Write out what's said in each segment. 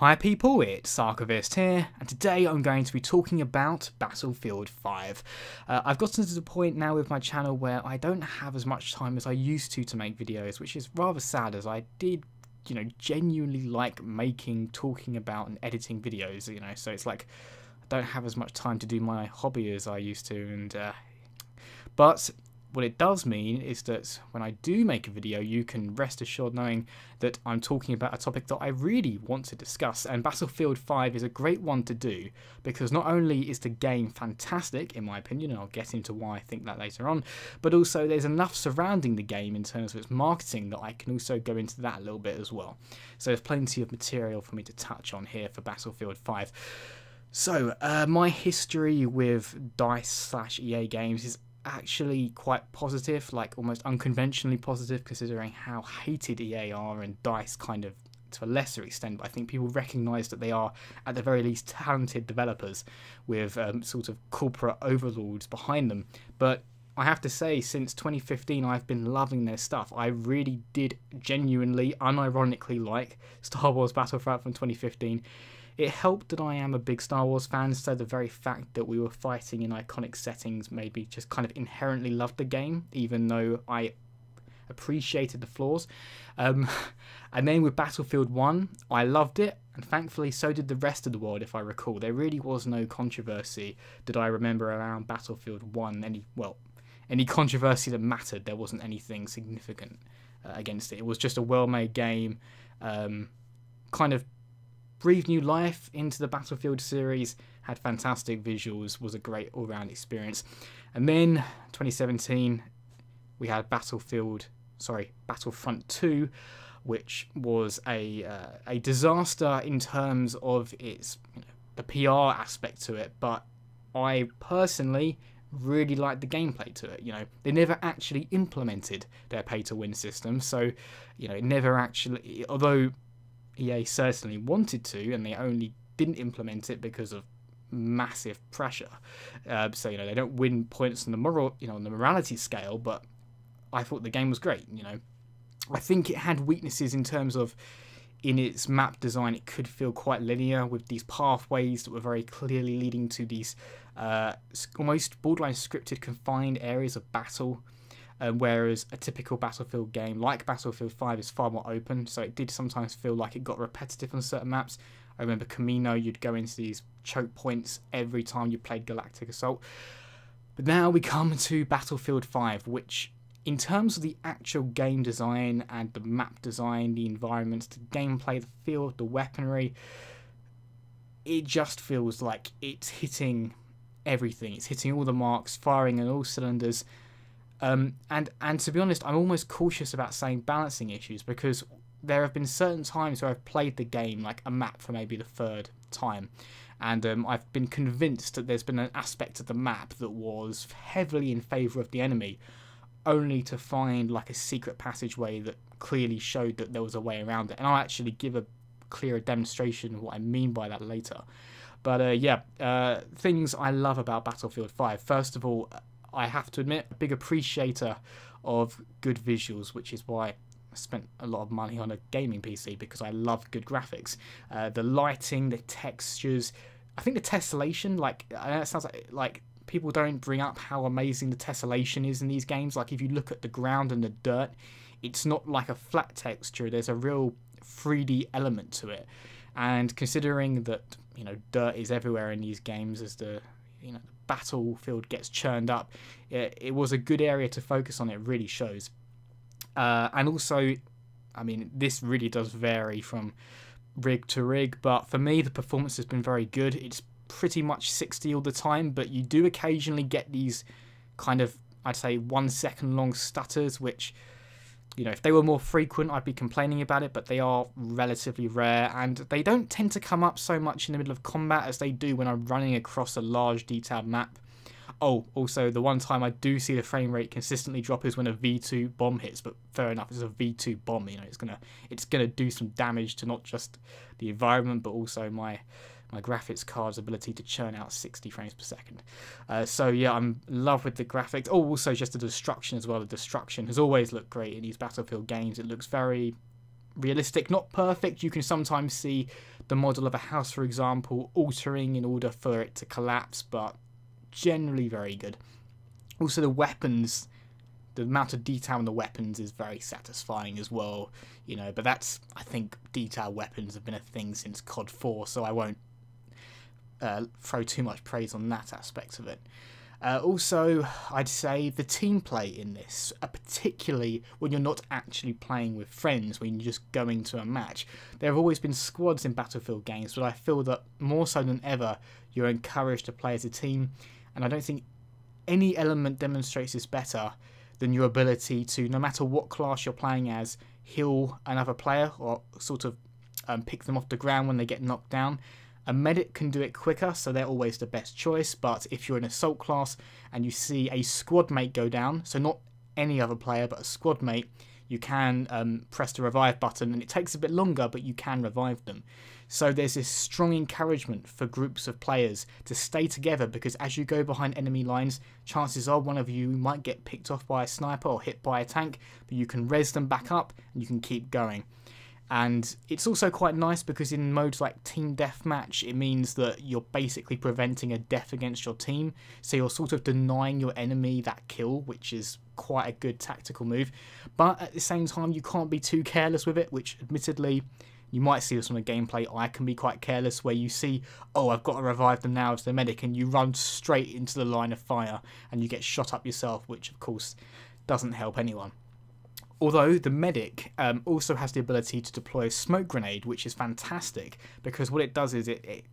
Hi people, it's Archivist here, and today I'm going to be talking about Battlefield 5. I've gotten to the point now with my channel where I don't have as much time as I used to make videos, which is rather sad, as I did, genuinely like making, talking about and editing videos, so it's like I don't have as much time to do my hobby as I used to, and but what it does mean is that when I do make a video, you can rest assured knowing that I'm talking about a topic that I really want to discuss, and Battlefield 5 is a great one to do because not only is the game fantastic, in my opinion, and I'll get into why I think that later on, but also there's enough surrounding the game in terms of its marketing that I can also go into that a little bit as well. So there's plenty of material for me to touch on here for Battlefield 5. So, my history with DICE/EA games is actually quite positive, like almost unconventionally positive, considering how hated EA are, and DICE kind of to a lesser extent, but I think people recognise that they are at the very least talented developers with sort of corporate overlords behind them. But I have to say, since 2015 I've been loving their stuff. I really did genuinely, unironically like Star Wars Battlefront from 2015. It helped that I am a big Star Wars fan, so the very fact that we were fighting in iconic settings made me just kind of inherently love the game, even though I appreciated the flaws. And then with Battlefield 1, I loved it, and thankfully so did the rest of the world, if I recall. There really was no controversy that I remember around Battlefield 1, any controversy that mattered. There wasn't anything significant against it. It was just a well-made game, kind of breathed new life into the Battlefield series, had fantastic visuals, was a great all-round experience. And then 2017 we had Battlefront 2, which was a disaster in terms of its the PR aspect to it, but I personally really liked the gameplay to it. They never actually implemented their pay-to-win system, so it never actually, although EA certainly wanted to, and they only didn't implement it because of massive pressure. So they don't win points on the on the morality scale, but I thought the game was great. I think it had weaknesses in terms of in its map design. It could feel quite linear with these pathways that were very clearly leading to these almost borderline scripted, confined areas of battle. Whereas a typical Battlefield game like Battlefield 5 is far more open, so it did sometimes feel like it got repetitive on certain maps. I remember Camino, you'd go into these choke points every time you played Galactic Assault. But now we come to Battlefield 5, which in terms of the actual game design and the map design, the environments, the gameplay, the feel, the weaponry, it just feels like it's hitting everything. It's hitting all the marks, firing on all cylinders. And to be honest, I'm almost cautious about saying balancing issues, because there have been certain times where I've played the game, like a map for maybe the third time, and I've been convinced that there's been an aspect of the map that was heavily in favour of the enemy, only to find like a secret passageway that clearly showed that there was a way around it. And I'll actually give a clearer demonstration of what I mean by that later. But things I love about Battlefield 5. First of all, I have to admit, a big appreciator of good visuals, which is why I spent a lot of money on a gaming PC, because I love good graphics. The lighting, the textures, I think the tessellation, I know it sounds like people don't bring up how amazing the tessellation is in these games. Like if you look at the ground and the dirt, it's not like a flat texture, there's a real 3D element to it. And considering that, dirt is everywhere in these games as the battlefield gets churned up, it was a good area to focus on. It really shows. And also, I mean, this really does vary from rig to rig, but for me the performance has been very good. It's pretty much 60 all the time, but you do occasionally get these kind of, I'd say, 1 second long stutters, which, if they were more frequent I'd be complaining about it, but they are relatively rare, and they don't tend to come up so much in the middle of combat as they do when I'm running across a large detailed map. Oh, also, the one time I do see the frame rate consistently drop is when a V2 bomb hits, but fair enough, it's a V2 bomb, it's gonna do some damage to not just the environment, but also my graphics card's ability to churn out 60 frames per second. So yeah, I'm in love with the graphics. Oh, also just the destruction as well. The destruction has always looked great in these Battlefield games. It looks very realistic, not perfect. You can sometimes see the model of a house, for example, altering in order for it to collapse, but generally very good. Also, the weapons, the amount of detail in the weapons is very satisfying as well, you know, but that's, I think detailed weapons have been a thing since COD 4, so I won't throw too much praise on that aspect of it. Also, I'd say the team play in this, particularly when you're not actually playing with friends, when you're just going to a match. There have always been squads in Battlefield games, but I feel that more so than ever, you're encouraged to play as a team, and I don't think any element demonstrates this better than your ability to, no matter what class you're playing as, heal another player or sort of pick them off the ground when they get knocked down. A medic can do it quicker, so they're always the best choice, but if you're an assault class and you see a squad mate go down, so not any other player but a squad mate, you can press the revive button, and it takes a bit longer, but you can revive them. So there's this strong encouragement for groups of players to stay together, because as you go behind enemy lines, chances are one of you might get picked off by a sniper or hit by a tank, but you can res them back up and you can keep going. And it's also quite nice because in modes like Team Deathmatch, it means that you're basically preventing a death against your team. So you're sort of denying your enemy that kill, which is quite a good tactical move. But at the same time, you can't be too careless with it, which admittedly, you might see this on the gameplay. I can be quite careless where you see, oh, I've got to revive them now as the medic, and you run straight into the line of fire and you get shot up yourself, which of course doesn't help anyone. Although the medic also has the ability to deploy a smoke grenade, which is fantastic, because what it does is it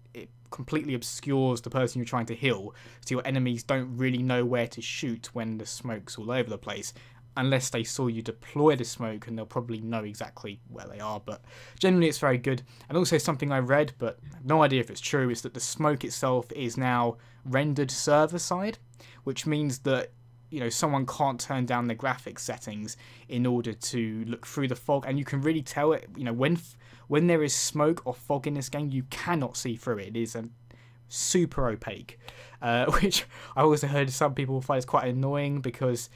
completely obscures the person you're trying to heal, so your enemies don't really know where to shoot when the smoke's all over the place, unless they saw you deploy the smoke, and they'll probably know exactly where they are. But generally it's very good. And also something I read, but I have no idea if it's true, is that the smoke itself is now rendered server side, which means that, you know, someone can't turn down the graphics settings in order to look through the fog, and you can really tell it, you know, when there is smoke or fog in this game, you cannot see through it. It is super opaque, which I also heard some people find is quite annoying, because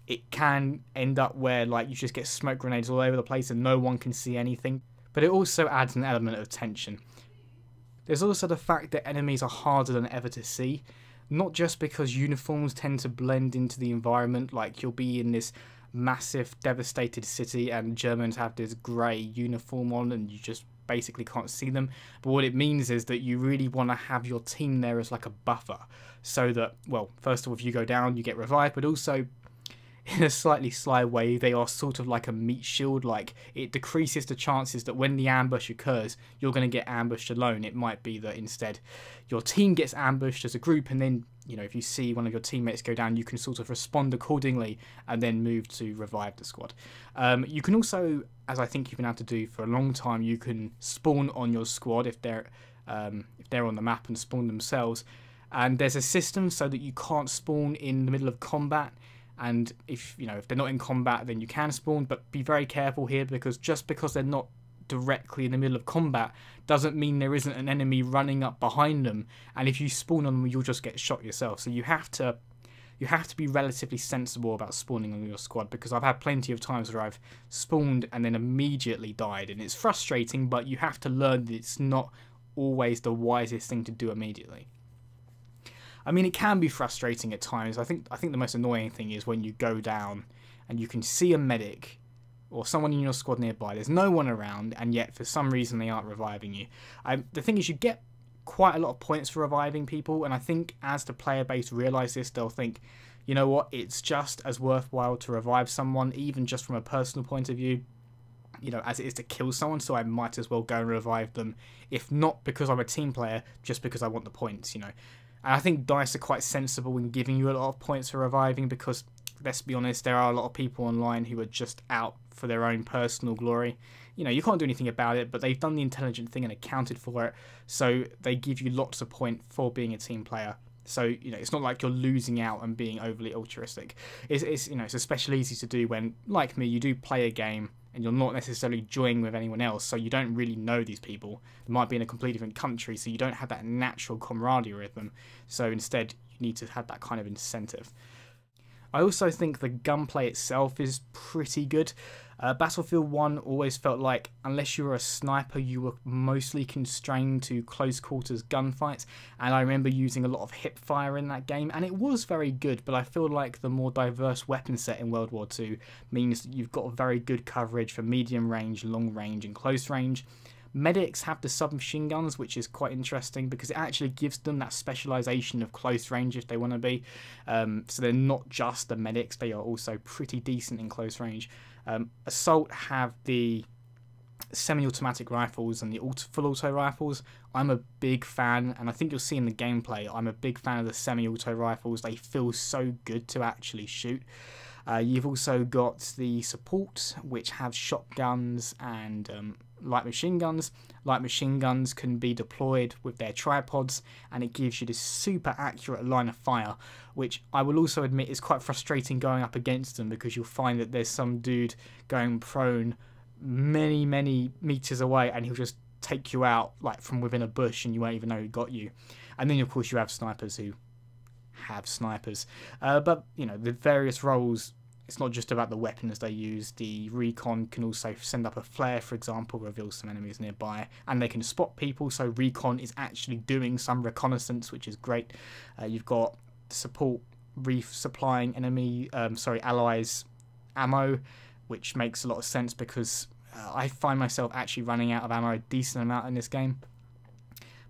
it can end up where like you just get smoke grenades all over the place and no one can see anything. But it also adds an element of tension. There's also the fact that enemies are harder than ever to see. Not just because uniforms tend to blend into the environment, like you'll be in this massive devastated city and Germans have this grey uniform on and you just basically can't see them, but what it means is that you really want to have your team there as like a buffer, so that, well, first of all, if you go down you get revived, but also in a slightly sly way, they are sort of like a meat shield. Like, it decreases the chances that when the ambush occurs, you're going to get ambushed alone. It might be that instead your team gets ambushed as a group, and then, you know, if you see one of your teammates go down, you can sort of respond accordingly and then move to revive the squad. You can also, as I think you've been able to do for a long time, you can spawn on your squad if they're on the map and spawn themselves. And there's a system so that you can't spawn in the middle of combat. And if they're not in combat, then you can spawn, but be very careful here, because just because they're not directly in the middle of combat doesn't mean there isn't an enemy running up behind them, and if you spawn on them you'll just get shot yourself. So you have to be relatively sensible about spawning on your squad, because I've had plenty of times where I've spawned and then immediately died, and it's frustrating, but you have to learn that it's not always the wisest thing to do immediately. I mean, it can be frustrating at times. I think the most annoying thing is when you go down and you can see a medic or someone in your squad nearby. There's no one around, and yet for some reason they aren't reviving you. The thing is, you get quite a lot of points for reviving people, and I think as the player base realise this, they'll think, you know what, it's just as worthwhile to revive someone, even just from a personal point of view, you know, as it is to kill someone, so I might as well go and revive them, if not because I'm a team player, just because I want the points, you know. And I think DICE are quite sensible in giving you a lot of points for reviving, because, let's be honest, there are a lot of people online who are just out for their own personal glory. You know, you can't do anything about it, but they've done the intelligent thing and accounted for it, so they give you lots of points for being a team player. So, you know, it's not like you're losing out and being overly altruistic. It's you know, it's especially easy to do when, like me, you do play a game and you're not necessarily joining with anyone else, so you don't really know these people. They might be in a completely different country, so you don't have that natural camaraderie with them. So instead, you need to have that kind of incentive. I also think the gunplay itself is pretty good. Battlefield 1 always felt like, unless you were a sniper, you were mostly constrained to close quarters gunfights, and I remember using a lot of hip fire in that game, and it was very good, but I feel like the more diverse weapon set in World War II means that you've got very good coverage for medium range, long range, and close range. Medics have the submachine guns, which is quite interesting because it actually gives them that specialization of close range if they want to be. So they're not just the medics, they are also pretty decent in close range. Assault have the semi-automatic rifles and the full auto rifles. I'm a big fan, and I think you'll see in the gameplay, I'm a big fan of the semi-auto rifles. They feel so good to actually shoot. You've also got the support, which have shotguns and light machine guns. Light machine guns can be deployed with their tripods, and it gives you this super accurate line of fire, which I will also admit is quite frustrating going up against them, because you'll find that there's some dude going prone many meters away, and he'll just take you out like from within a bush, and you won't even know he got you. And then of course you have snipers who have snipers, but you know, the various roles, it's not just about the weapons they use. The recon can also send up a flare, for example, reveal some enemies nearby, and they can spot people, so recon is actually doing some reconnaissance, which is great. You've got support resupplying allies ammo, which makes a lot of sense because I find myself actually running out of ammo a decent amount in this game.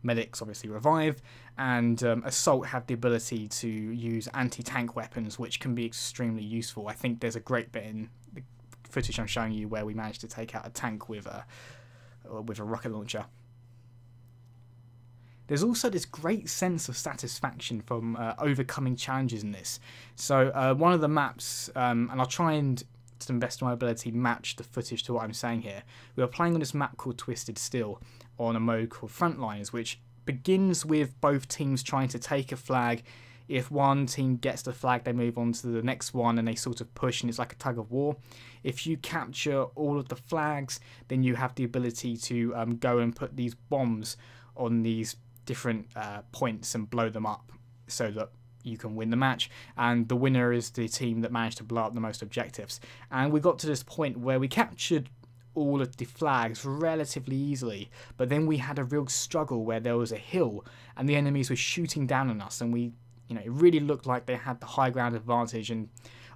Medics obviously revive, and Assault have the ability to use anti-tank weapons, which can be extremely useful. I think there's a great bit in the footage I'm showing you where we managed to take out a tank with a rocket launcher. There's also this great sense of satisfaction from overcoming challenges in this. So one of the maps, and I'll try and, to the best of my ability, match the footage to what I'm saying here. We are playing on this map called Twisted Steel on a mode called Frontliners, which begins with both teams trying to take a flag. If one team gets the flag, they move on to the next one, and they sort of push, and it's like a tug of war. If you capture all of the flags, then you have the ability to go and put these bombs on these different points and blow them up so that you can win the match, and the winner is the team that managed to blow up the most objectives. And we got to this point where we captured all of the flags relatively easily, but then we had a real struggle where there was a hill and the enemies were shooting down on us, and we, you know, it really looked like they had the high ground advantage, and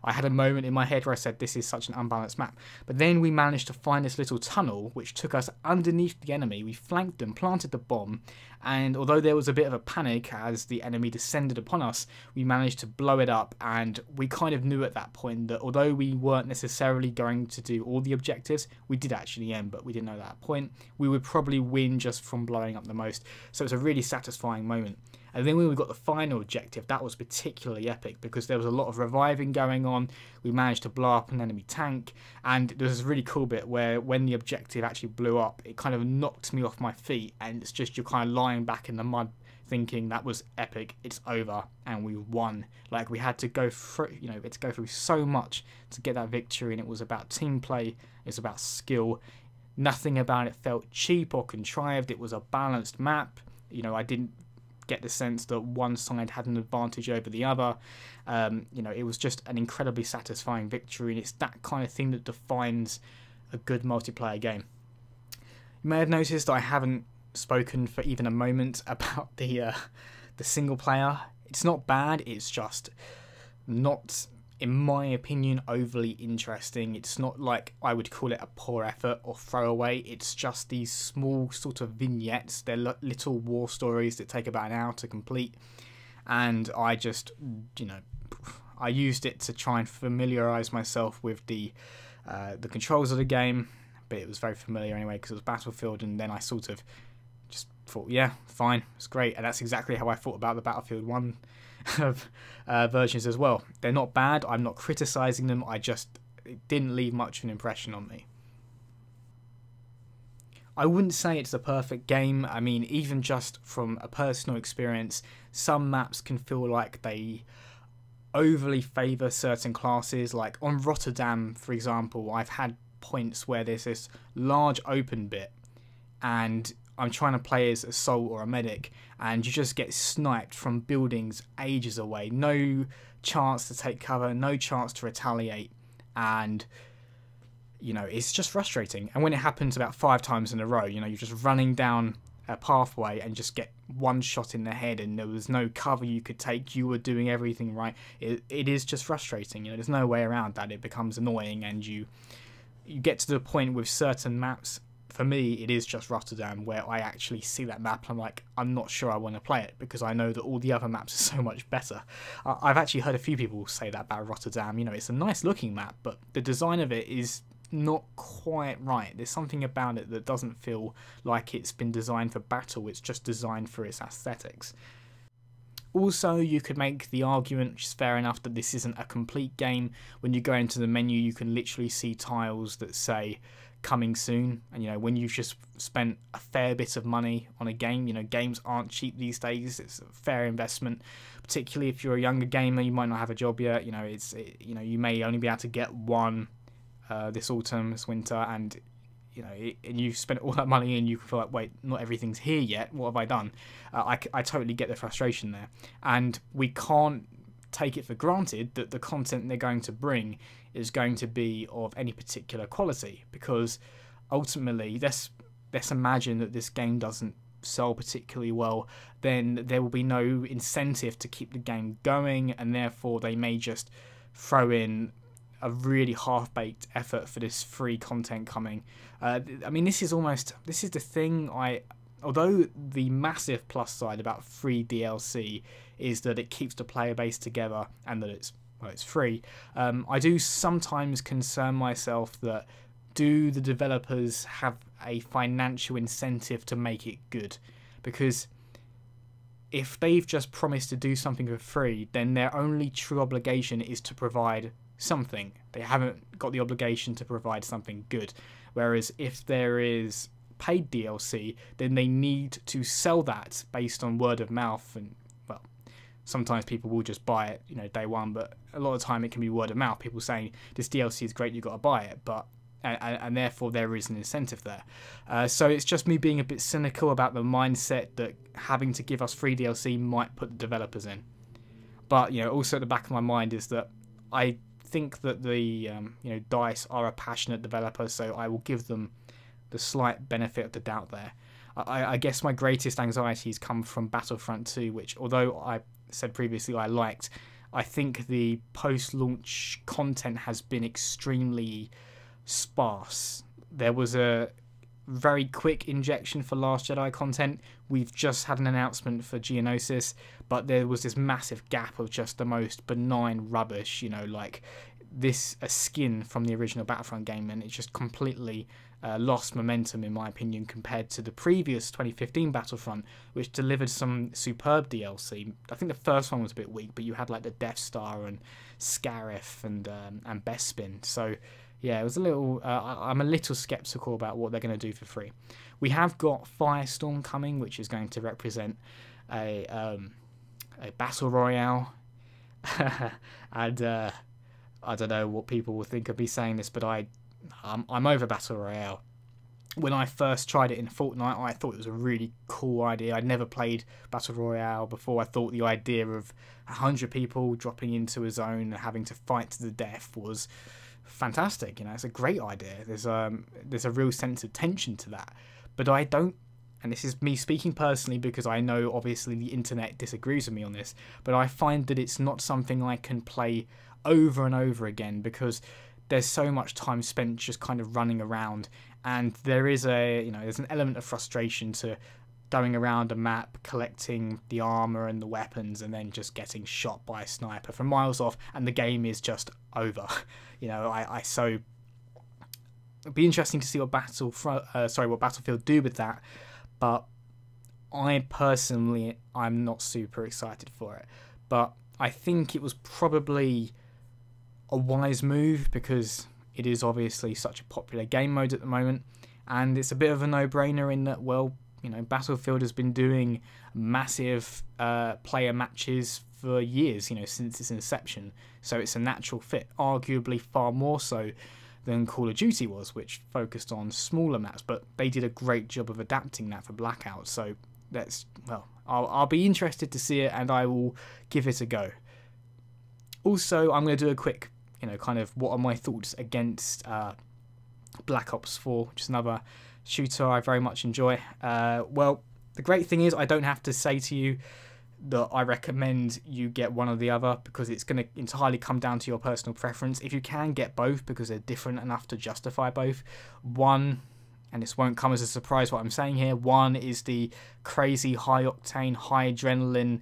I had a moment in my head where I said, this is such an unbalanced map. But then we managed to find this little tunnel which took us underneath the enemy. We flanked them, planted the bomb, and although there was a bit of a panic as the enemy descended upon us, we managed to blow it up. And we kind of knew at that point that although we weren't necessarily going to do all the objectives, we did actually end, but we didn't know at that point, we would probably win just from blowing up the most. So it's a really satisfying moment. And then when we got the final objective, that was particularly epic because there was a lot of reviving going on. We managed to blow up an enemy tank, and there was this really cool bit where when the objective actually blew up, it kind of knocked me off my feet, and it's just you're kind of lying back in the mud thinking that was epic, it's over, and we won. Like, we had to go through, you know, to go through so much to get that victory, and it was about team play, it's about skill. Nothing about it felt cheap or contrived. It was a balanced map. You know, I didn't get the sense that one side had an advantage over the other. You know, it was just an incredibly satisfying victory, and it's that kind of thing that defines a good multiplayer game. You may have noticed I haven't spoken for even a moment about the single player. It's not bad, it's just not, in my opinion, overly interesting. It's not like I would call it a poor effort or throwaway. It's just these small sort of vignettes. They're little war stories that take about an hour to complete. And I just, you know, I used it to try and familiarise myself with the controls of the game. But it was very familiar anyway because it was Battlefield, and then I sort of just thought, yeah, fine, it's great. And that's exactly how I thought about the Battlefield 1 versions as well. They're not bad, I'm not criticising them, it didn't leave much of an impression on me. I wouldn't say it's a perfect game. I mean, even just from a personal experience, some maps can feel like they overly favour certain classes. Like on Rotterdam, for example, I've had points where there's this large open bit and I'm trying to play as Assault or a medic, and you just get sniped from buildings ages away. No chance to take cover, no chance to retaliate, and you know, it's just frustrating. And when it happens about 5 times in a row, you know, you're just running down a pathway and just get one shot in the head and there was no cover you could take, you were doing everything right. It is just frustrating, you know, there's no way around that. It becomes annoying, and you get to the point with certain maps. For me, it is just Rotterdam, where I actually see that map and I'm like, I'm not sure I want to play it, because I know that all the other maps are so much better. I've actually heard a few people say that about Rotterdam. You know, it's a nice looking map, but the design of it is not quite right. There's something about it that doesn't feel like it's been designed for battle, it's just designed for its aesthetics. Also, you could make the argument, which is fair enough, that this isn't a complete game. When you go into the menu, you can literally see tiles that say coming soon, and you know, when you've just spent a fair bit of money on a game, you know, games aren't cheap these days. It's a fair investment, particularly if you're a younger gamer. You might not have a job yet, you know, you know, you may only be able to get one this autumn, this winter, and you know, and you've spent all that money and you feel like, wait, not everything's here yet, what have I done? I totally get the frustration there, and we can't take it for granted that the content they're going to bring is going to be of any particular quality, because ultimately, let's imagine that this game doesn't sell particularly well, then there will be no incentive to keep the game going, and therefore they may just throw in a really half-baked effort for this free content coming. I mean, this is the thing. Although the massive plus side about free DLC is that it keeps the player base together and that it's free, I do sometimes concern myself that, do the developers have a financial incentive to make it good? Because if they've just promised to do something for free, then their only true obligation is to provide something. They haven't got the obligation to provide something good. Whereas if there is paid DLC, then they need to sell that based on word of mouth, and well, sometimes people will just buy it, you know, day one, but a lot of the time it can be word of mouth, people saying this DLC is great, you've got to buy it, but and therefore there is an incentive there. So it's just me being a bit cynical about the mindset that having to give us free DLC might put the developers in. But you know, also at the back of my mind is that I think that the you know, DICE are a passionate developer, so I will give them the slight benefit of the doubt there. I guess my greatest anxieties come from Battlefront 2, which, although I said previously I liked, I think the post-launch content has been extremely sparse. There was a very quick injection for Last Jedi content. We've just had an announcement for Geonosis, but there was this massive gap of just the most benign rubbish, you know, like a skin from the original Battlefront game, and it just completely lost momentum, in my opinion, compared to the previous 2015 Battlefront, which delivered some superb DLC. I think the first one was a bit weak, but you had like the Death Star and Scarif and Bespin. So yeah, it was a little. I'm a little skeptical about what they're going to do for free. We have got Firestorm coming, which is going to represent a battle royale, and I don't know what people will think of me saying this, but I'm over battle royale. When I first tried it in Fortnite, I thought it was a really cool idea. I'd never played battle royale before. I thought the idea of 100 people dropping into a zone and having to fight to the death was fantastic. You know, it's a great idea. There's a real sense of tension to that. But I don't, and this is me speaking personally because I know obviously the internet disagrees with me on this, but I find that it's not something I can play over and over again, because there's so much time spent just kind of running around, and there's an element of frustration to going around a map, collecting the armor and the weapons, and then just getting shot by a sniper from miles off, and the game is just over. You know, so it'd be interesting to see what Battlefield do with that, but I personally, I'm not super excited for it. But I think it was probably a wise move, because it is obviously such a popular game mode at the moment, and it's a bit of a no-brainer in that, well, you know, Battlefield has been doing massive player matches for years, you know, since its inception, so it's a natural fit, arguably far more so than Call of Duty was, which focused on smaller maps, but they did a great job of adapting that for Blackout, so I'll be interested to see it, and I will give it a go. Also, I'm going to do a quick, you know, kind of what are my thoughts against Black Ops 4, which is another shooter I very much enjoy. Well, the great thing is I don't have to say to you that I recommend you get one or the other, because it's going to entirely come down to your personal preference. If you can, get both, because they're different enough to justify both. One, and this won't come as a surprise what I'm saying here, one is the crazy high-octane, high-adrenaline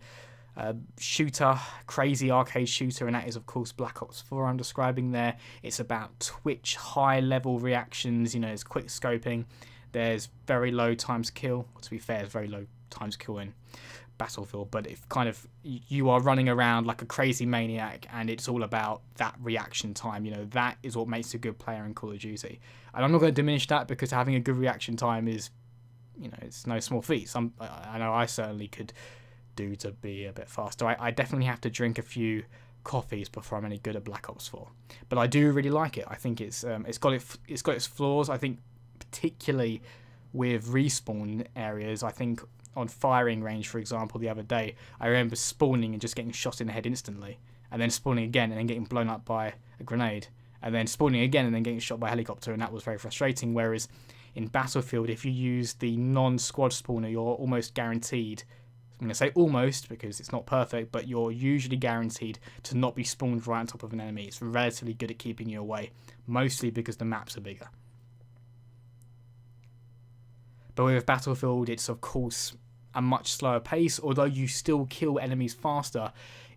shooter, crazy arcade shooter, and that is of course Black Ops 4 I'm describing there. It's about twitch, high-level reactions, you know, there's quick scoping, there's very low times kill. To be fair, there's very low times kill in Battlefield, but if kind of you are running around like a crazy maniac, and it's all about that reaction time. You know, that is what makes a good player in Call of Duty. And I'm not going to diminish that, because having a good reaction time is, you know, it's no small feat. I know I certainly could do to be a bit faster. I definitely have to drink a few coffees before I'm any good at Black Ops 4, but I do really like it. I think it's got its flaws. I think particularly with respawn areas. I think on firing range, for example, the other day, I remember spawning and just getting shot in the head instantly, and then spawning again and then getting blown up by a grenade, and then spawning again and then getting shot by a helicopter, and that was very frustrating. Whereas in Battlefield, if you use the non-squad spawner, you're almost guaranteed, I'm going to say almost because it's not perfect, but you're usually guaranteed to not be spawned right on top of an enemy. It's relatively good at keeping you away, mostly because the maps are bigger. But with Battlefield, it's of course a much slower pace. Although you still kill enemies faster,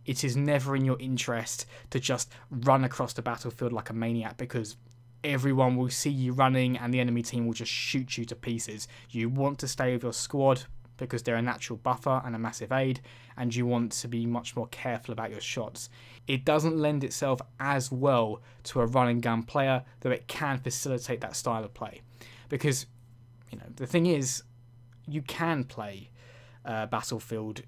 it is never in your interest to just run across the battlefield like a maniac, because everyone will see you running and the enemy team will just shoot you to pieces. You want to stay with your squad because they're a natural buffer and a massive aid, and you want to be much more careful about your shots. It doesn't lend itself as well to a run and gun player, though it can facilitate that style of play. Because, you know, the thing is, you can play Battlefield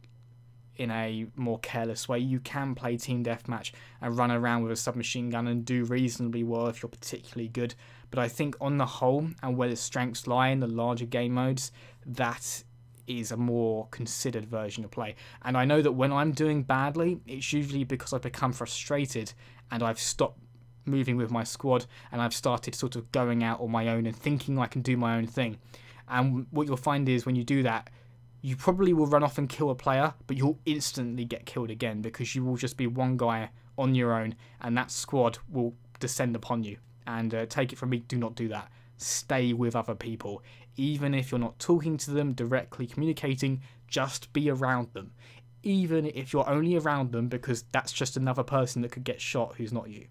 in a more careless way. You can play team deathmatch and run around with a submachine gun and do reasonably well if you're particularly good. But I think on the whole, and where the strengths lie in the larger game modes, that is a more considered version of play. And I know that when I'm doing badly, it's usually because I've become frustrated and I've stopped moving with my squad, and I've started sort of going out on my own and thinking I can do my own thing. And what you'll find is when you do that, you probably will run off and kill a player, but you'll instantly get killed again, because you will just be one guy on your own and that squad will descend upon you. And take it from me, do not do that. Stay with other people. Even if you're not talking to them, directly communicating, just be around them. Even if you're only around them because that's just another person that could get shot who's not you.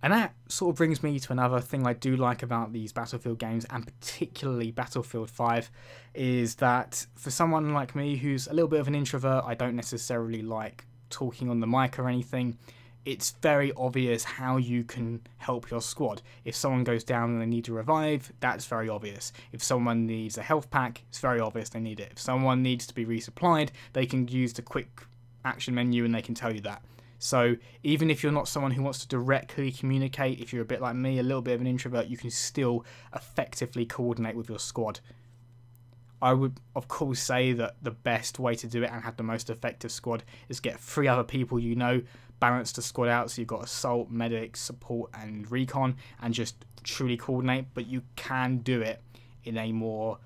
And that sort of brings me to another thing I do like about these Battlefield games, and particularly Battlefield 5, is that for someone like me who's a little bit of an introvert, I don't necessarily like talking on the mic or anything, it's very obvious how you can help your squad. If someone goes down and they need to revive, that's very obvious. If someone needs a health pack, it's very obvious they need it. If someone needs to be resupplied, they can use the quick action menu and they can tell you that. So even if you're not someone who wants to directly communicate, if you're a bit like me, a little bit of an introvert, you can still effectively coordinate with your squad. I would, of course, say that the best way to do it and have the most effective squad is get 3 other people you know, balance the squad out so you've got assault, medic, support and recon, and just truly coordinate. But you can do it in a more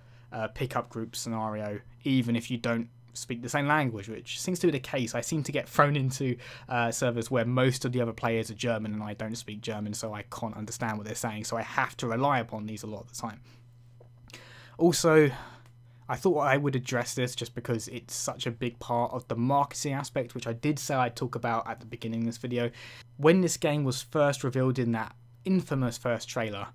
pick-up group scenario, even if you don't speak the same language, which seems to be the case. I seem to get thrown into servers where most of the other players are German and I don't speak German, so I can't understand what they're saying, so I have to rely upon these a lot of the time. Also, I thought I would address this just because it's such a big part of the marketing aspect, which I did say I'd talk about at the beginning of this video. When this game was first revealed in that infamous first trailer,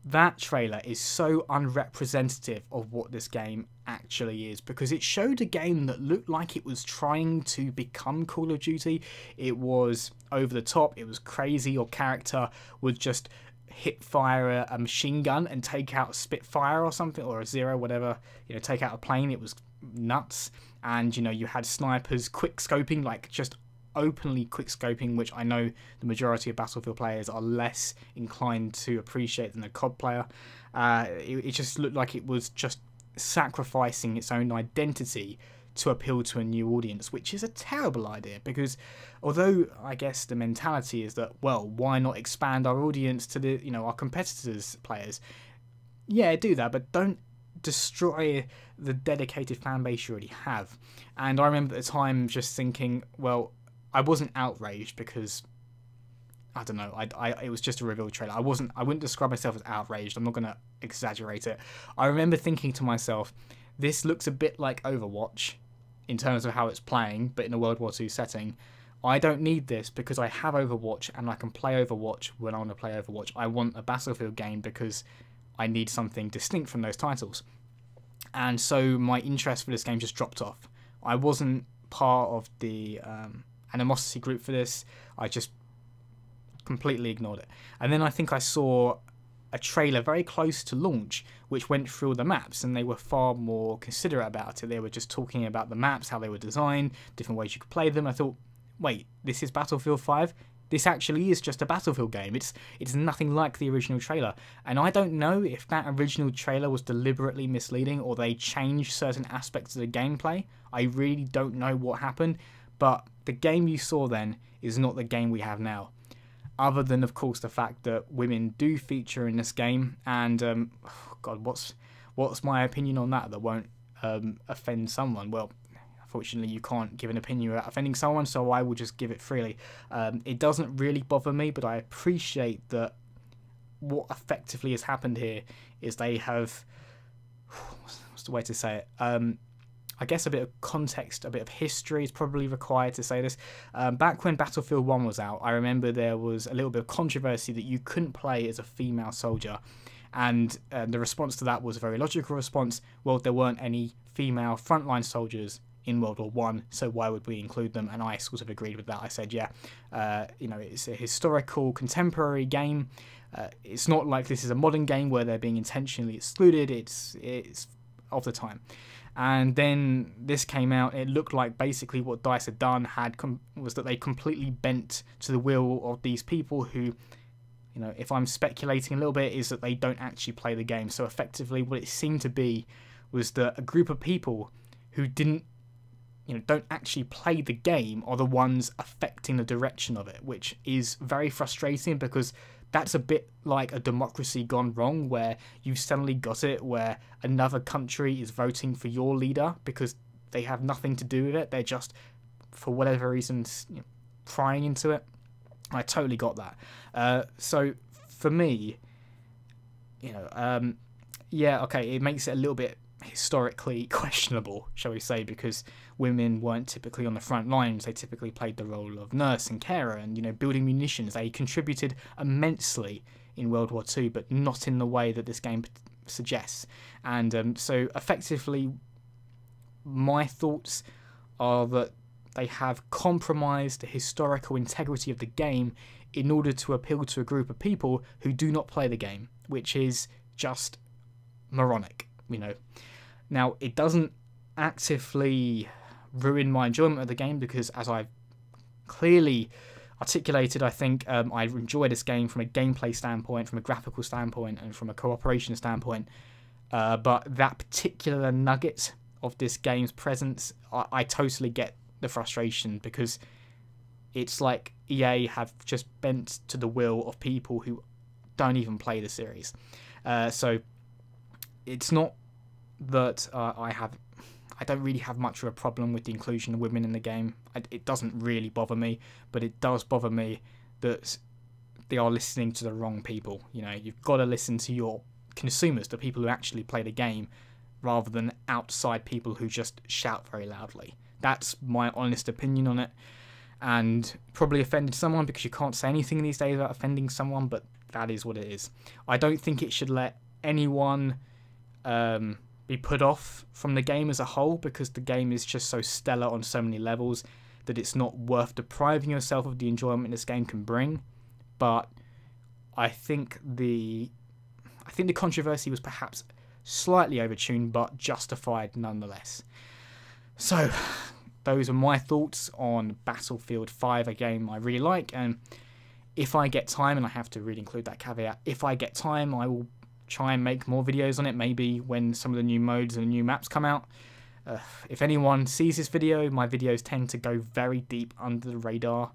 that trailer is so unrepresentative of what this game actually is, because it showed a game that looked like it was trying to become Call of Duty. It was over the top, it was crazy. Your character would just hip fire a machine gun and take out a Spitfire or something, or a Zero, whatever, you know, take out a plane. It was nuts. And, you know, you had snipers quick scoping, like just openly quick scoping, which I know the majority of Battlefield players are less inclined to appreciate than a COD player. It just looked like it was just sacrificing its own identity to appeal to a new audience, which is a terrible idea, because although I guess the mentality is that, well, why not expand our audience to the, our competitors' players? Yeah, do that, but don't destroy the dedicated fan base you already have. And I remember at the time just thinking, well, I wasn't outraged because, I don't know, it was just a reveal trailer. I wouldn't describe myself as outraged. I'm not going to exaggerate it. I remember thinking to myself, this looks a bit like Overwatch in terms of how it's playing, but in a World War II setting. I don't need this because I have Overwatch and I can play Overwatch when I want to play Overwatch. I want a Battlefield game because I need something distinct from those titles. And so my interest for this game just dropped off. I wasn't part of the animosity group for this. I just completely ignored it. And then I think I saw a trailer very close to launch which went through all the maps, and they were far more considerate about it. They were just talking about the maps, how they were designed, different ways you could play them. I thought, wait, this is Battlefield 5? This actually is just a Battlefield game. It's nothing like the original trailer. And I don't know if that original trailer was deliberately misleading or they changed certain aspects of the gameplay. I really don't know what happened, but the game you saw then is not the game we have now. Other than, of course, the fact that women do feature in this game, and oh God, what's my opinion on that won't offend someone? Well, unfortunately, you can't give an opinion without offending someone, so I will just give it freely. It doesn't really bother me, but I appreciate that what effectively has happened here is they have, what's the way to say it? I guess a bit of context, a bit of history is probably required to say this. Back when Battlefield 1 was out, I remember there was a little bit of controversy that you couldn't play as a female soldier. And the response to that was a very logical response. Well, there weren't any female frontline soldiers in World War One, so why would we include them? And I sort of agreed with that. I said, yeah, it's a historical, contemporary game. It's not like this is a modern game where they're being intentionally excluded. It's of the time. And then this came out. It looked like basically what DICE had done was that they completely bent to the will of these people who, if I'm speculating a little bit, is that they don't actually play the game. So effectively what it seemed to be was that a group of people who don't actually play the game are the ones affecting the direction of it, which is very frustrating because that's a bit like a democracy gone wrong, where you've suddenly got it where another country is voting for your leader because they have nothing to do with it. They're just, for whatever reasons, prying into it. I totally got that. So for me, yeah, okay, it makes it a little bit historically questionable, shall we say, because women weren't typically on the front lines. They typically played the role of nurse and carer and, building munitions. They contributed immensely in World War II, but not in the way that this game suggests. And so effectively, my thoughts are that they have compromised the historical integrity of the game in order to appeal to a group of people who do not play the game, which is just moronic, Now, it doesn't actively ruin my enjoyment of the game because, as I've clearly articulated, I think I enjoy this game from a gameplay standpoint, from a graphical standpoint, and from a cooperation standpoint. But that particular nugget of this game's presence, I totally get the frustration because it's like EA have just bent to the will of people who don't even play the series. So it's not that I don't really have much of a problem with the inclusion of women in the game. It doesn't really bother me, but it does bother me that they are listening to the wrong people. You've got to listen to your consumers, the people who actually play the game, rather than outside people who just shout very loudly. That's my honest opinion on it, and probably offended someone because you can't say anything these days without offending someone, but that is what it is. I don't think it should let anyone be put off from the game as a whole, because the game is just so stellar on so many levels that it's not worth depriving yourself of the enjoyment this game can bring. But I think the controversy was perhaps slightly overtuned, but justified nonetheless. So those are my thoughts on Battlefield 5, a game I really like, and if I get time, and I have to really include that caveat, if I get time I will try and make more videos on it, maybe when some of the new modes and new maps come out. If anyone sees this video, my videos tend to go very deep under the radar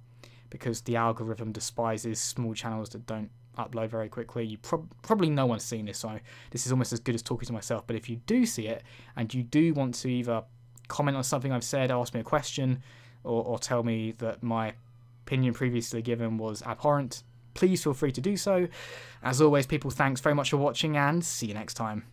because the algorithm despises small channels that don't upload very quickly. You probably no one's seen this, so this is almost as good as talking to myself. But if you do see it and you do want to either comment on something I've said, ask me a question, or tell me that my opinion previously given was abhorrent, please feel free to do so. As always, people, thanks very much for watching, and see you next time.